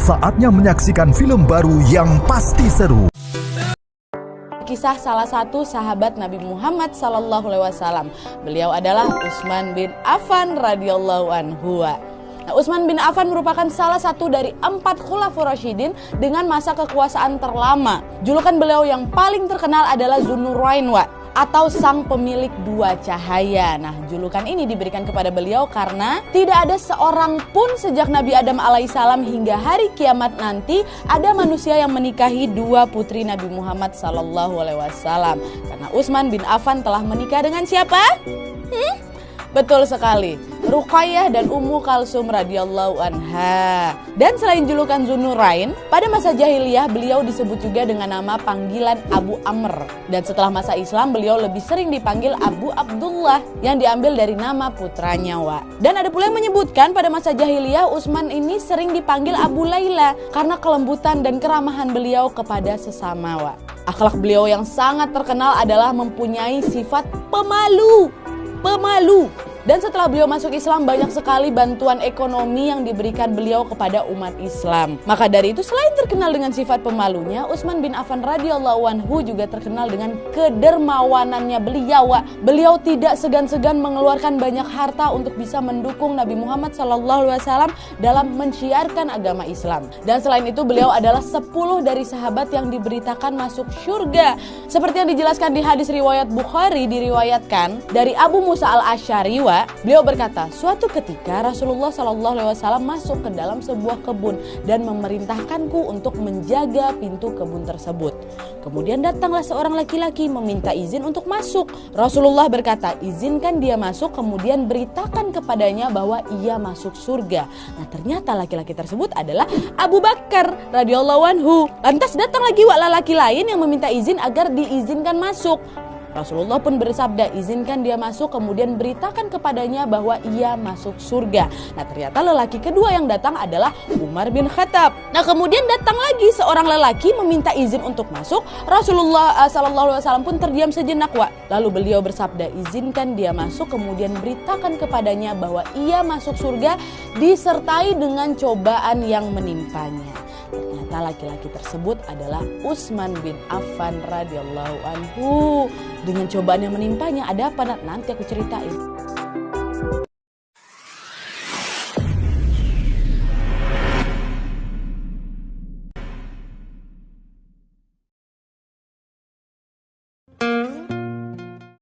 Saatnya menyaksikan film baru yang pasti seru. Kisah salah satu sahabat Nabi Muhammad SAW. Beliau adalah Utsman bin Affan radhiyallahu anhu. Utsman bin Affan merupakan salah satu dari 4 Khulafaur Rasyidin dengan masa kekuasaan terlama. Julukan beliau yang paling terkenal adalah Dzunurain atau sang pemilik 2 cahaya. Nah, julukan ini diberikan kepada beliau karena tidak ada seorang pun sejak Nabi Adam alaihissalam hingga hari kiamat nanti ada manusia yang menikahi 2 putri Nabi Muhammad SAW. Karena Utsman bin Affan telah menikah dengan siapa? Betul sekali, Ruqayyah dan Ummu Kalsum radhiyallahu anha. Dan selain julukan Dzunurain, pada masa jahiliyah beliau disebut juga dengan nama panggilan Abu Amr. Dan setelah masa Islam beliau lebih sering dipanggil Abu Abdullah yang diambil dari nama putranya Dan ada pula yang menyebutkan pada masa jahiliyah Utsman ini sering dipanggil Abu Laila karena kelembutan dan keramahan beliau kepada sesama Akhlak beliau yang sangat terkenal adalah mempunyai sifat pemalu. Dan setelah beliau masuk Islam banyak sekali bantuan ekonomi yang diberikan beliau kepada umat Islam. Maka dari itu selain terkenal dengan sifat pemalunya, Utsman bin Affan radhiyallahu anhu juga terkenal dengan kedermawanannya beliau. Beliau tidak segan-segan mengeluarkan banyak harta untuk bisa mendukung Nabi Muhammad SAW dalam menciarkan agama Islam. Dan selain itu beliau adalah 10 dari sahabat yang diberitakan masuk surga. Seperti yang dijelaskan di hadis riwayat Bukhari, diriwayatkan dari Abu Musa al-Asy'ari, beliau berkata, suatu ketika Rasulullah SAW masuk ke dalam sebuah kebun dan memerintahkanku untuk menjaga pintu kebun tersebut. Kemudian datanglah seorang laki-laki meminta izin untuk masuk. Rasulullah berkata, izinkan dia masuk, kemudian beritakan kepadanya bahwa ia masuk surga. Nah, ternyata laki-laki tersebut adalah Abu Bakar radhiyallahu anhu. Lantas datang lagi laki lain yang meminta izin agar diizinkan masuk. Rasulullah pun bersabda, izinkan dia masuk, kemudian beritakan kepadanya bahwa ia masuk surga. Nah, ternyata lelaki kedua yang datang adalah Umar bin Khattab. Nah, kemudian datang lagi seorang lelaki meminta izin untuk masuk. Rasulullah SAW pun terdiam sejenak Lalu beliau bersabda, izinkan dia masuk, kemudian beritakan kepadanya bahwa ia masuk surga disertai dengan cobaan yang menimpanya. Ternyata laki-laki tersebut adalah Utsman bin Affan radhiyallahu anhu. Dengan cobaan yang menimpanya, ada apa? Nanti aku ceritain.